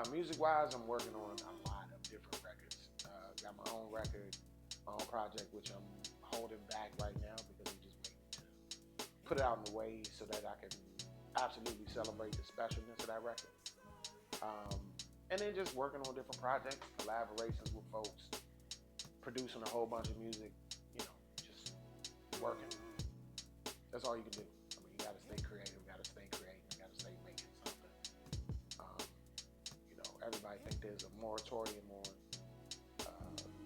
Music-wise, I'm working on a lot of different records. Got my own record, my own project, which I'm holding back right now because I'm just waiting to put it out in the way so that I can absolutely celebrate the specialness of that record. Um, and then just working on different projects, collaborations with folks, producing a whole bunch of music, just working. That's all you can do. I mean, you got to stay creative, you got to stay creating, you got to stay making something. Um, everybody think there's a moratorium on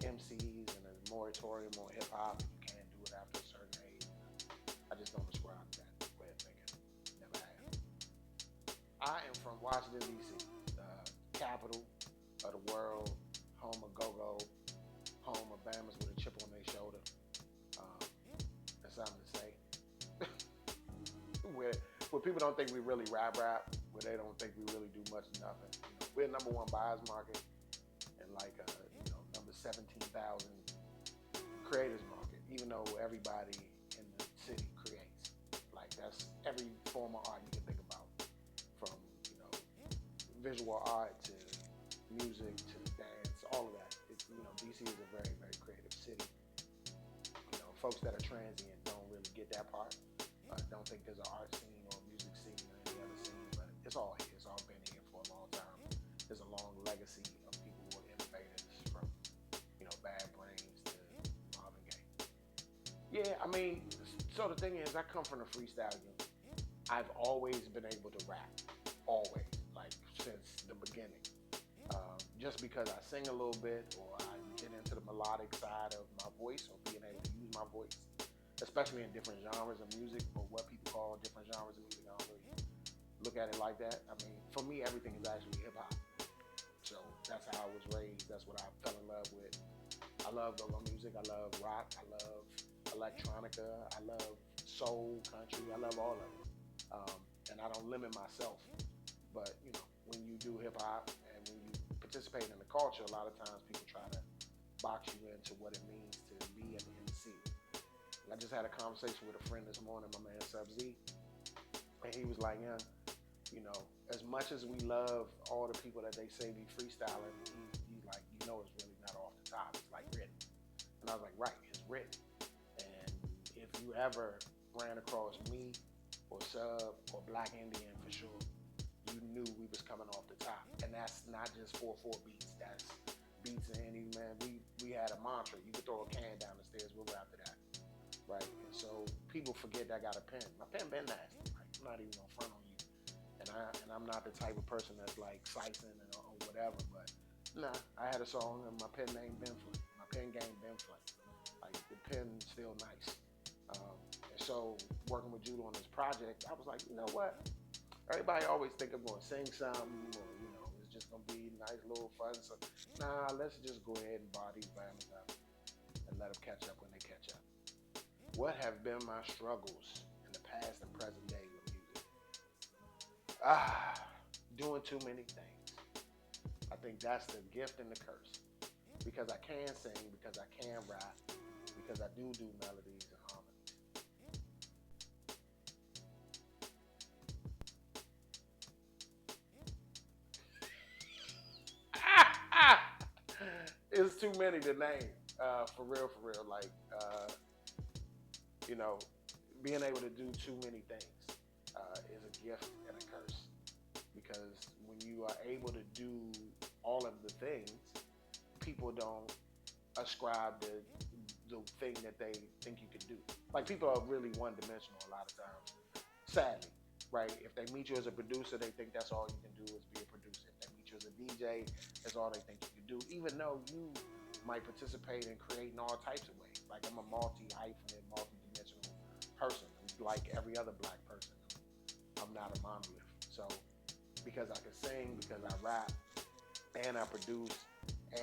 MCs and a moratorium on hip hop. You can't do it after a certain age. I just don't subscribe to that way of thinking. Never have. I am from Washington D.C., capital of the world, home of go-go, home of Bammers with a chip on their shoulder. Um, that's something to say. where people don't think we really rap, where they don't think we really do much of nothing. We're number one buyers market and number 17,000 creators market, even though everybody in the city creates. Like that's every form of art you can think about, from visual art to music to dance, all of that. DC is a very, very creative city. Folks that are transient don't really get that part. Don't think there's an art scene or a music scene or any other scene, but it's all here. It's all been here for a long time. There's a long legacy of people who are innovators, from Bad Brains to Marvin Gaye. Yeah, I mean, so the thing is, I come from the freestyle unit. I've always been able to rap, always, like since the beginning. Just because I sing a little bit or I get into the melodic side of my voice or being able to use my voice, especially in different genres of music or what people call different genres of music. I don't really look at it like that. I mean, for me, everything is actually hip hop. So that's how I was raised. That's what I fell in love with. I love go-go music. I love rock. I love electronica. I love soul, country. I love all of it. And I don't limit myself. But, when you do hip hop and when you participate in the culture, a lot of times people try to box you into what it means to be an MC. I just had a conversation with a friend this morning, my man Sub Z, and he was like, "Yeah, as much as we love all the people that they say be freestyling, he's like, it's really not off the top. It's like written." And I was like, "Right, it's written. And if you ever ran across me or Sub or Black Indian for sure, you knew we was coming off the top. And that's not just 4/4 beats. That's beats in any, man. We had a mantra. You could throw a can down the stairs, we'll rap to that." Right? And so people forget that I got a pen. My pen been nasty. Like, I'm not even gonna front on you. And I'm not the type of person that's like slicing or whatever, but nah, I had a song and my pen name Ben Flint. My pen game Ben Flint. Like the pen still nice. And so working with Judah on this project, I was like, you know what? Everybody always think I'm gonna sing something or it's just gonna be nice little fun. So nah, let's just go ahead and bar these bammers up and let them catch up when they catch up. What have been my struggles in the past and present day with music? Doing too many things. I think that's the gift and the curse. Because I can sing, because I can rap, because I do melodies and harmonies. It's too many to name. For real. Like, being able to do too many things is a gift and a curse. Because when you are able to do all of the things, people don't ascribe the thing that they think you can do. Like, people are really one-dimensional a lot of times, sadly, right? If they meet you as a producer, they think that's all you can do is be a producer. If they meet you as a DJ, that's all they think you can do, even though you might participate in creating all types of ways. Like, I'm a multi-hyphenate, multi-dimensional person, like every other black person. I'm not a monolith. So because I can sing, because I rap, and I produce,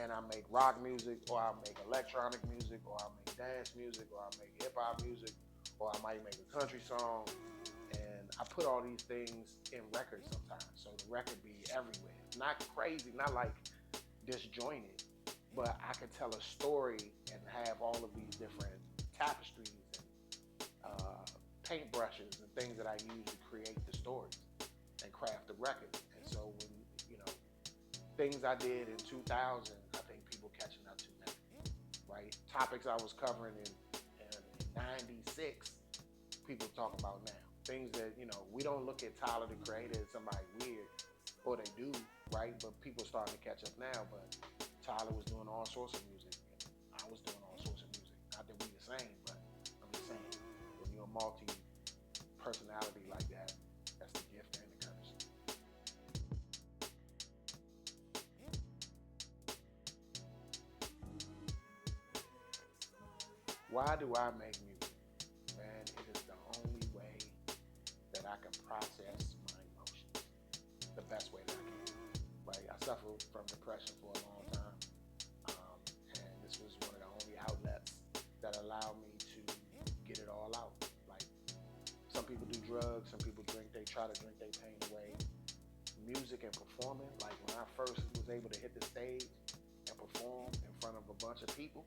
and I make rock music, or I make electronic music, or I make dance music, or I make hip hop music, or I might make a country song, and I put all these things in records sometimes, so the record be everywhere. Not crazy, not like disjointed, but I could tell a story and have all of these different tapestries and paintbrushes and things that I use to create the stories and craft the record. And so when things I did in 2000, I think people catching up to now, right? Topics I was covering in 96, people talk about now. Things that, we don't look at Tyler the Creator as somebody weird, or they do, right? But people starting to catch up now. But Tyler was doing all sorts of music, and I was doing all sorts of music. Not that we the same, but I'm just saying, when you're a multi personality like that, that's the gift and the curse. Why do I make music? Man, it is the only way that I can process my emotions the best way that I can. Right? I suffered from depression for a long time, and this was one of the only outlets that allowed me to get it all out. Like, some people do drugs, some people drink. They try to drink their pain away. Music and performing, like when I first was able to hit the stage and perform in front of a bunch of people,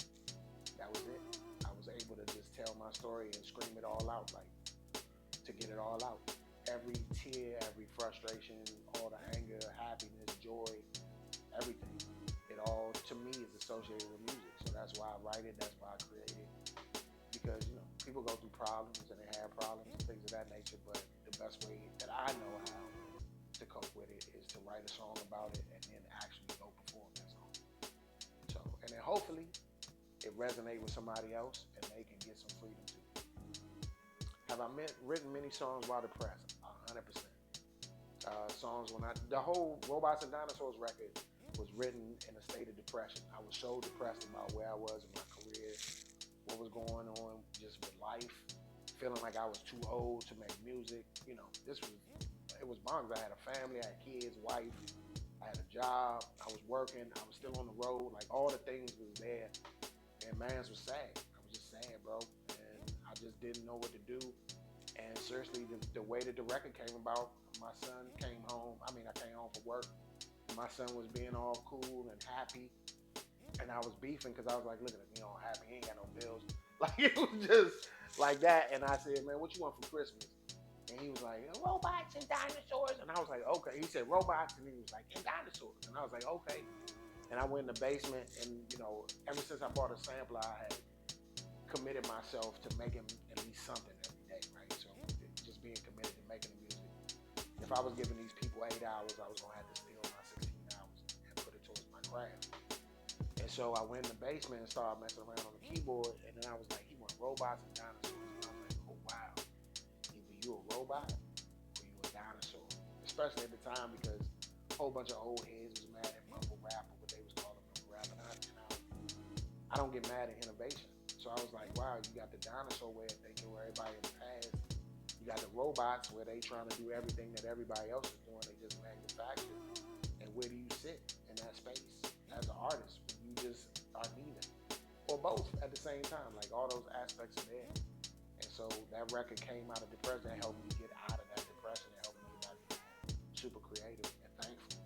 that was it. I was able to just tell my story and scream it all out, like, to get it all out. Every tear, every frustration, all the anger, happiness, joy, everything. It all, to me, is associated with music. So that's why I write it. That's why I create it. Because, people go through problems and they have problems and things of that nature. But the best way that I know how to cope with it is to write a song about it and then actually go perform that song. So, and then hopefully it resonate with somebody else and they can get some freedom too. Have I written many songs while depressed? 100%. Songs when the whole Robots and Dinosaurs record was written in a state of depression. I was so depressed about where I was in my career, what was going on just with life, feeling like I was too old to make music. It was bonkers. I had a family, I had kids, wife, I had a job, I was working, I was still on the road. Like, all the things was there, and man's was sad. I was just sad, bro, and I just didn't know what to do. And seriously, the way that the record came about, my son came home. I mean, I came home from work. My son was being all cool and happy, and I was beefing because I was like, "Look at him, happy. He ain't got no bills." Like, it was just like that. And I said, "Man, what you want for Christmas?" And he was like, "Robots and dinosaurs." And I was like, "Okay." He said robots, and he was like, "And dinosaurs." And I was like, "Okay." And I went in the basement, and ever since I bought a sampler, I had committed myself to making at least something every day, right? So just being committed to making the music. If I was giving these people 8 hours, I was gonna have to steal my 16 hours and put it towards my craft. And so I went in the basement and started messing around on the keyboard, and then I was like, he want robots and dinosaurs. And I was like, oh wow, either you a robot or you a dinosaur. Especially at the time, because a whole bunch of old heads was mad at mumble rap, or what they was calling mumble rap, and I don't get mad at innovation. So I was like, wow, you got the dinosaur way of thinking where everybody in the past, you got the robots where they trying to do everything that everybody else is doing, they just manufacture. And where do you sit in that space as an artist when you just are neither? Or both at the same time. Like, all those aspects are there. And so that record came out of depression and helped me get out of that depression and helped me get back to being super creative and thankful.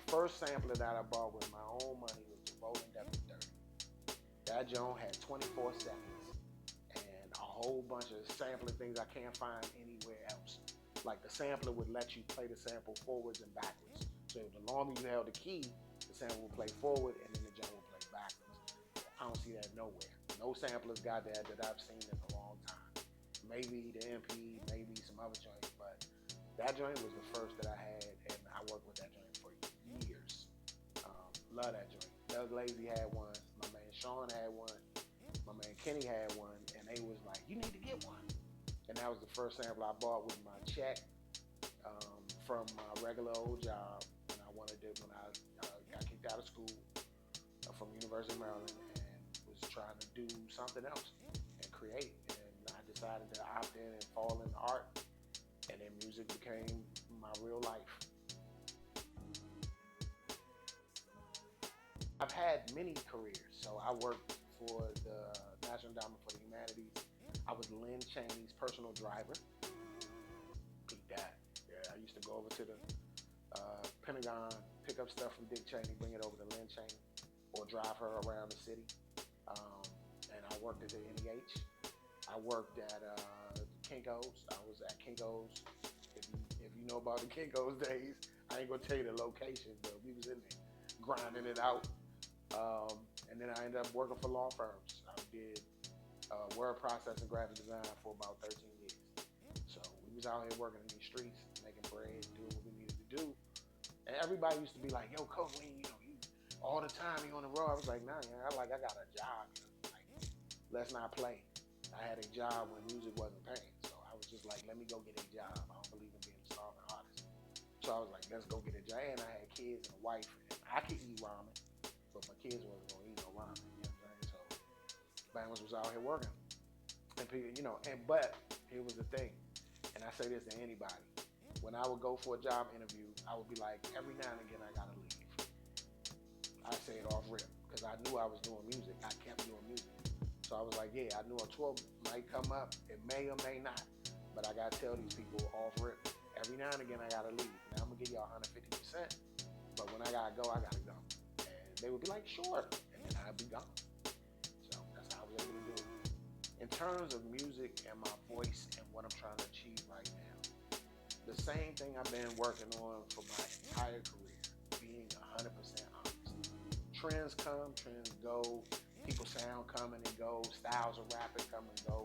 First sampler that I bought with my own money was the Rolling W30. That joint had 24 seconds and a whole bunch of sampling things I can't find anywhere else. Like, the sampler would let you play the sample forwards and backwards. So the longer you held the key, the sample would play forward and then the joint would play backwards. I don't see that nowhere. No samplers got that I've seen in a long time. Maybe the MP, maybe some other joints, but that joint was the first that I had, and I worked with that joint for years. Love that joint. Doug Lazy had one. My man Sean had one. My man Kenny had one, and they was like, "You need to get one." And that was the first sample I bought with my check, from my regular old job when I wanted to when I got kicked out of school, from University of Maryland, and was trying to do something else and create. And I decided to opt in and fall into art, and then music became my real life. I've had many careers. So I worked for the National Endowment for the Humanities. I was Lynn Cheney's personal driver. Beat that. Yeah, I used to go over to the Pentagon, pick up stuff from Dick Cheney, bring it over to Lynn Cheney, or drive her around the city. Um, and I worked at the NEH. I worked at Kinko's. I was at Kinko's. If you know about the Kinko's days, I ain't gonna tell you the location, but we was in there. grinding it out. And then I ended up working for law firms. I did word processing, graphic design for about 13 years. So we was out here working in these streets, making bread, doing what we needed to do. And everybody used to be like, "Yo, Coach, you all the time you on the road." I was like, "Nah, yeah, I got a job. Like, let's not play." I had a job when music wasn't paying, so I was just like, "Let me go get a job. I don't believe in being a starving artist." So I was like, "Let's go get a job." And I had kids and a wife, and I could eat ramen, but my kids wasn't gonna eat no ramen. You know what I'm saying? So Bangers was out here working, and people, but here was the thing, and I say this to anybody: when I would go for a job interview, I would be like, every now and again, I gotta leave. I say it off rip because I knew I was doing music. I kept doing music. So I was like, yeah, I knew a tour might come up. It may or may not. But I got to tell these people off rip. Every now and again, I got to leave. Now, I'm going to give y'all 150%. But when I got to go, I got to go. And they would be like, sure. And then I'd be gone. So that's how I was able to do it. In terms of music and my voice and what I'm trying to achieve right now, the same thing I've been working on for my entire career, being 100% honest. Trends come, trends go. People sound come and go. Styles of rapping come and go.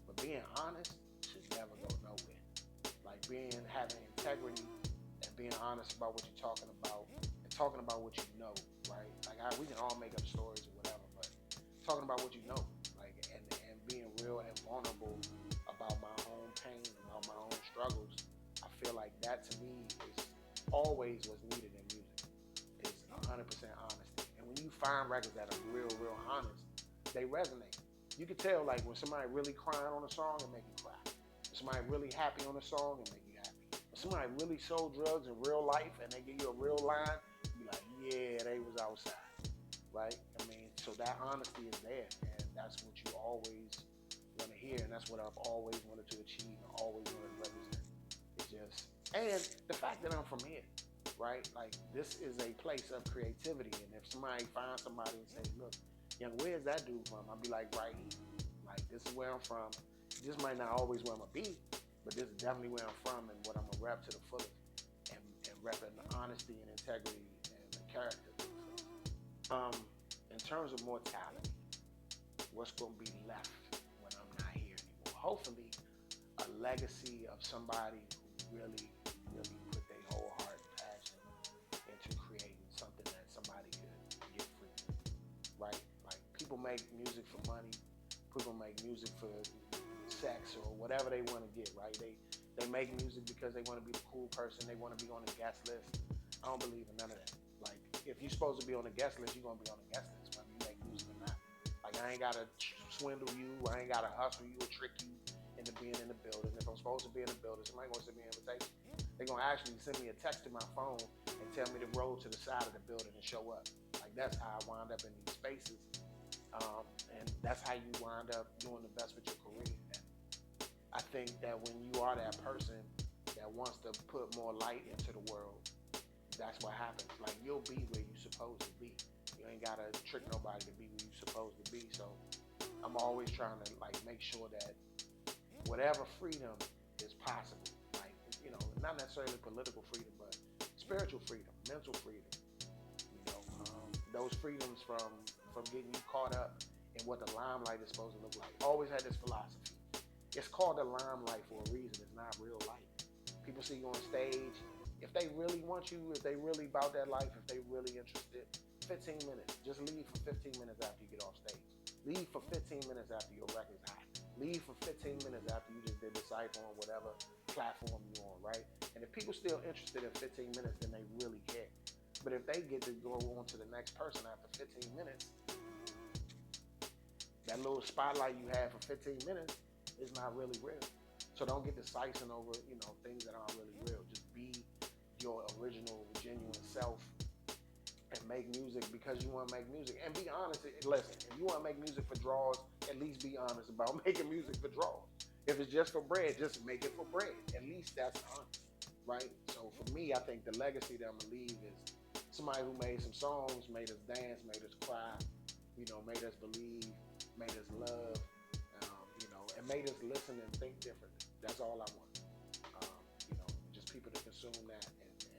But being honest should never go nowhere. Like having integrity and being honest about what you're talking about and talking about what you know, right? Like we can all make up stories or whatever, but talking about what you know, like and being real and vulnerable about my own pain, about my own struggles. I feel like that to me is always what's needed in music. Is 100% honesty. And when you find records that are real honest, they resonate. You can tell, like, when somebody really crying on a song, it make you cry. When somebody really happy on a song, it make you happy. When somebody really sold drugs in real life and they give you a real line, you be like, yeah, they was outside, right? I mean, so that honesty is there, and that's what you always want to hear, and that's what I've always wanted to achieve and always wanted to represent. It's just, and the fact that I'm from here, right? Like, this is a place of creativity, and if somebody finds somebody and say, look, young, where's that dude from? I'll be like, right here. Like, this is where I'm from. This might not always where I'm going to be, but this is definitely where I'm from and what I'm going to rep to the fullest. And repping the honesty and integrity and the character. In terms of mortality, what's going to be left when I'm not here anymore? Hopefully, a legacy of somebody who really put their whole heart and passion into creating something that somebody could get free, right? Like, people make music for money. People make music for sex or whatever they want to get, right? They make music because they want to be the cool person. They want to be on the guest list. I don't believe in none of that. Like, if you're supposed to be on the guest list, you're going to be on the guest list, whether you make music or not. Like, I ain't got to swindle you. I ain't got to hustle you or trick you into being in the building. If I'm supposed to be in the building, somebody going to send me an invitation. They're going to actually send me a text to my phone and tell me to roll to the side of the building and show up. Like, that's how I wind up in these spaces. And that's how you wind up doing the best with your career. And I think that when you are that person that wants to put more light into the world, that's what happens. Like, you'll be where you're supposed to be. You ain't got to trick nobody to be where you're supposed to be. So I'm always trying to, like, make sure that whatever freedom is possible, like, not necessarily political freedom, but spiritual freedom, mental freedom, those freedoms from getting you caught up in what the limelight is supposed to look like. Always had this philosophy. It's called the limelight for a reason. It's not real life. People see you on stage. If they really want you, if they really about that life, if they really interested, 15 minutes. Just leave for 15 minutes after you get off stage. Leave for 15 minutes after your record's hot. Leave for 15 minutes after you just did the cycle on whatever platform you're on, right? And if people still interested in 15 minutes, then they really care. But if they get to go on to the next person after 15 minutes, that little spotlight you had for 15 minutes is not really real. So don't get decisive over, things that aren't really real. Just be your original, genuine self and make music because you want to make music. And be honest. Listen, if you want to make music for draws, at least be honest about making music for draws. If it's just for bread, just make it for bread. At least that's honest, right? So for me, I think the legacy that I'm going to leave is somebody who made some songs, made us dance, made us cry, made us believe, made us love, and made us listen and think differently. That's all I want. Just people to consume that and